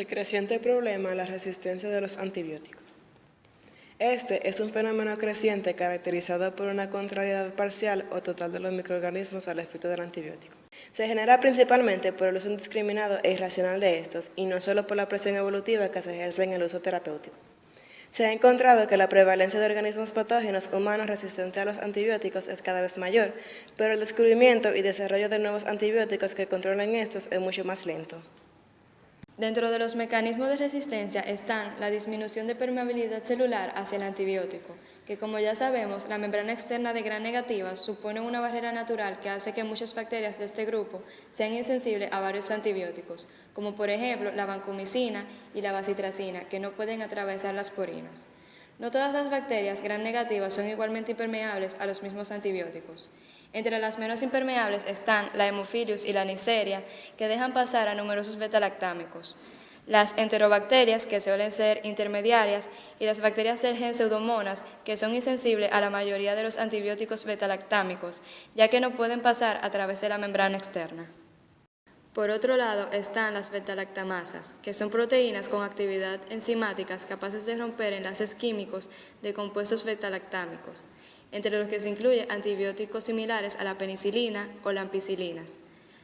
El creciente problema de la resistencia de los antibióticos. Este es un fenómeno creciente caracterizado por una contrariedad parcial o total de los microorganismos al efecto del antibiótico. Se genera principalmente por el uso indiscriminado e irracional de estos y no solo por la presión evolutiva que se ejerce en el uso terapéutico. Se ha encontrado que la prevalencia de organismos patógenos humanos resistentes a los antibióticos es cada vez mayor, pero el descubrimiento y desarrollo de nuevos antibióticos que controlen estos es mucho más lento. Dentro de los mecanismos de resistencia están la disminución de permeabilidad celular hacia el antibiótico, que como ya sabemos, la membrana externa de Gram negativa supone una barrera natural que hace que muchas bacterias de este grupo sean insensibles a varios antibióticos, como por ejemplo la vancomicina y la bacitracina, que no pueden atravesar las porinas. No todas las bacterias Gram negativas son igualmente impermeables a los mismos antibióticos. Entre las menos impermeables están la Haemophilus y la Neisseria, que dejan pasar a numerosos beta-lactámicos. Las enterobacterias, que suelen ser intermediarias, y las bacterias del gen Pseudomonas, que son insensibles a la mayoría de los antibióticos beta-lactámicos, ya que no pueden pasar a través de la membrana externa. Por otro lado están las beta-lactamasas, que son proteínas con actividad enzimáticas capaces de romper enlaces químicos de compuestos beta-lactámicos, entre los que se incluyen antibióticos similares a la penicilina o las ampicilinas.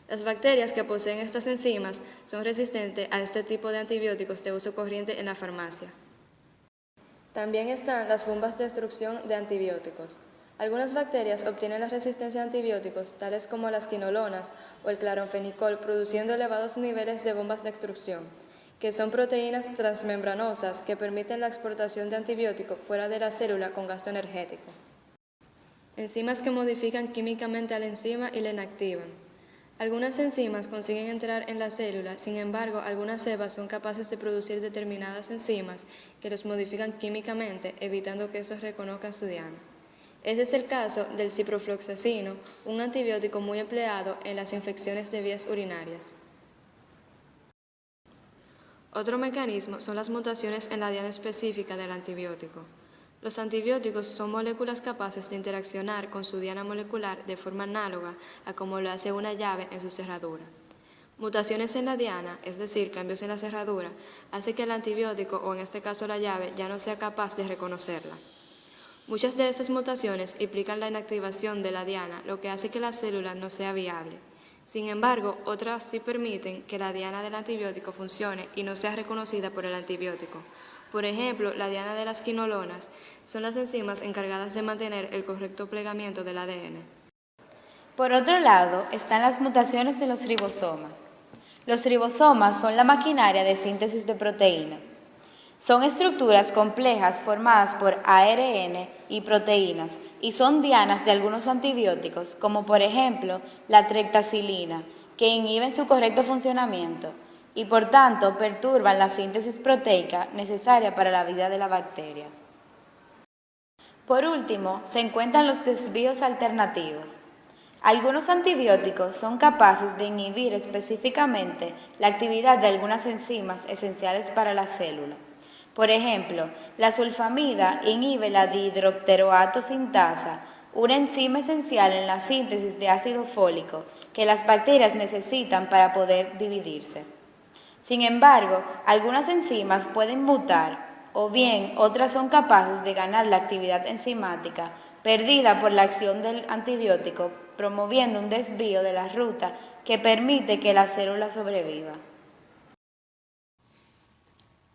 Las bacterias que poseen estas enzimas son resistentes a este tipo de antibióticos de uso corriente en la farmacia. También están las bombas de extrusión de antibióticos. Algunas bacterias obtienen la resistencia a antibióticos, tales como las quinolonas o el claronfenicol, produciendo elevados niveles de bombas de extrusión, que son proteínas transmembranosas que permiten la exportación de antibióticos fuera de la célula con gasto energético. Enzimas que modifican químicamente a la enzima y la inactivan. Algunas enzimas consiguen entrar en la célula, sin embargo, algunas cepas son capaces de producir determinadas enzimas que los modifican químicamente, evitando que estos reconozcan su diana. Ese es el caso del ciprofloxacino, un antibiótico muy empleado en las infecciones de vías urinarias. Otro mecanismo son las mutaciones en la diana específica del antibiótico. Los antibióticos son moléculas capaces de interaccionar con su diana molecular de forma análoga a como lo hace una llave en su cerradura. Mutaciones en la diana, es decir, cambios en la cerradura, hace que el antibiótico, o en este caso la llave, ya no sea capaz de reconocerla. Muchas de estas mutaciones implican la inactivación de la diana, lo que hace que la célula no sea viable. Sin embargo, otras sí permiten que la diana del antibiótico funcione y no sea reconocida por el antibiótico. Por ejemplo, la diana de las quinolonas son las enzimas encargadas de mantener el correcto plegamiento del ADN. Por otro lado, están las mutaciones en los ribosomas. Los ribosomas son la maquinaria de síntesis de proteínas. Son estructuras complejas formadas por ARN y proteínas y son dianas de algunos antibióticos, como por ejemplo la trectacilina, que inhiben su correcto funcionamiento y por tanto perturban la síntesis proteica necesaria para la vida de la bacteria. Por último, se encuentran los desvíos alternativos. Algunos antibióticos son capaces de inhibir específicamente la actividad de algunas enzimas esenciales para la célula. Por ejemplo, la sulfamida inhibe la dihidropteroato sintasa, una enzima esencial en la síntesis de ácido fólico que las bacterias necesitan para poder dividirse. Sin embargo, algunas enzimas pueden mutar, o bien otras son capaces de ganar la actividad enzimática perdida por la acción del antibiótico, promoviendo un desvío de la ruta que permite que la célula sobreviva.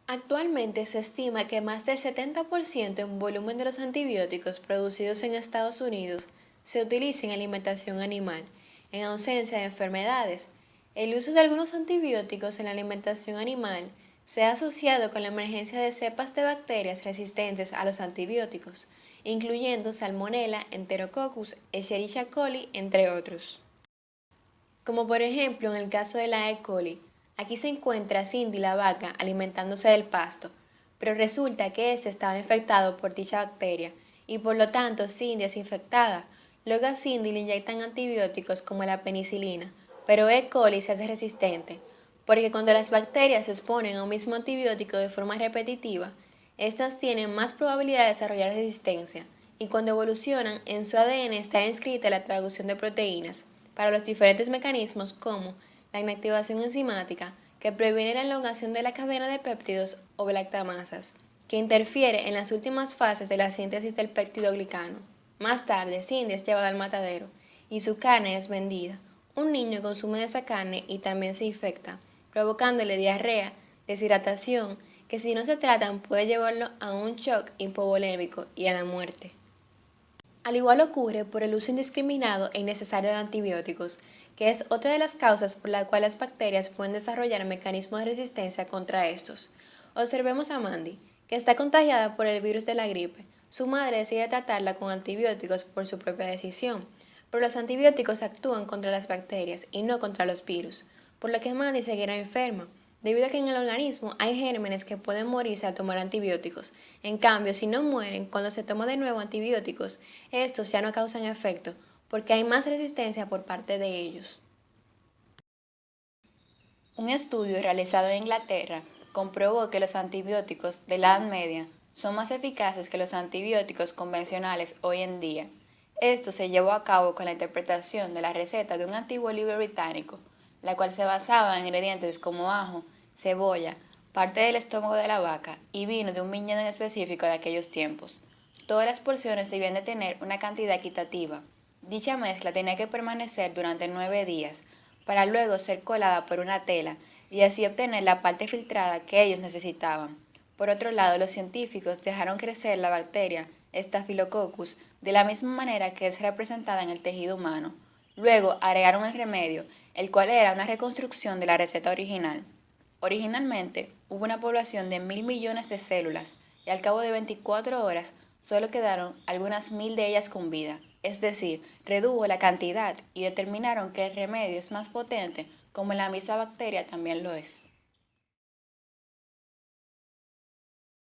Actualmente se estima que más del 70% en volumen de los antibióticos producidos en Estados Unidos se utiliza en alimentación animal, en ausencia de enfermedades. El uso de algunos antibióticos en la alimentación animal se ha asociado con la emergencia de cepas de bacterias resistentes a los antibióticos, incluyendo Salmonella, Enterococcus, Escherichia coli, entre otros. Como por ejemplo en el caso de la E. coli, aquí se encuentra Cindy la vaca alimentándose del pasto, pero resulta que éste estaba infectado por dicha bacteria y por lo tanto Cindy es infectada. Luego a Cindy le inyectan antibióticos como la penicilina, pero E. coli se hace resistente, porque cuando las bacterias se exponen a un mismo antibiótico de forma repetitiva, estas tienen más probabilidad de desarrollar resistencia y cuando evolucionan en su ADN está inscrita la traducción de proteínas para los diferentes mecanismos como la inactivación enzimática, que previene la elongación de la cadena de péptidos o lactamasas, que interfiere en las últimas fases de la síntesis del peptidoglicano. Más tarde, Cindy es llevada al matadero y su carne es vendida. Un niño consume esa carne y también se infecta, provocándole diarrea, deshidratación, que si no se tratan puede llevarlo a un shock hipovolémico y a la muerte. Al igual ocurre por el uso indiscriminado e innecesario de antibióticos, que es otra de las causas por la cual las bacterias pueden desarrollar mecanismos de resistencia contra estos. Observemos a Mandy, que está contagiada por el virus de la gripe. Su madre decide tratarla con antibióticos por su propia decisión, pero los antibióticos actúan contra las bacterias y no contra los virus, por lo que Mandy seguirá enferma, debido a que en el organismo hay gérmenes que pueden morirse al tomar antibióticos. En cambio, si no mueren cuando se toma de nuevo antibióticos, estos ya no causan efecto, porque hay más resistencia por parte de ellos. Un estudio realizado en Inglaterra comprobó que los antibióticos de la Edad Media son más eficaces que los antibióticos convencionales hoy en día. Esto se llevó a cabo con la interpretación de la receta de un antiguo libro británico, la cual se basaba en ingredientes como ajo, cebolla, parte del estómago de la vaca y vino de un viñedo en específico de aquellos tiempos. Todas las porciones debían de tener una cantidad equitativa. Dicha mezcla tenía que permanecer durante 9 días, para luego ser colada por una tela y así obtener la parte filtrada que ellos necesitaban. Por otro lado, los científicos dejaron crecer la bacteria Staphylococcus de la misma manera que es representada en el tejido humano. Luego agregaron el remedio, el cual era una reconstrucción de la receta original. Originalmente hubo una población de 1.000 millones de células y al cabo de 24 horas solo quedaron algunas 1.000 de ellas con vida, es decir, redujo la cantidad y determinaron que el remedio es más potente como la misma bacteria también lo es.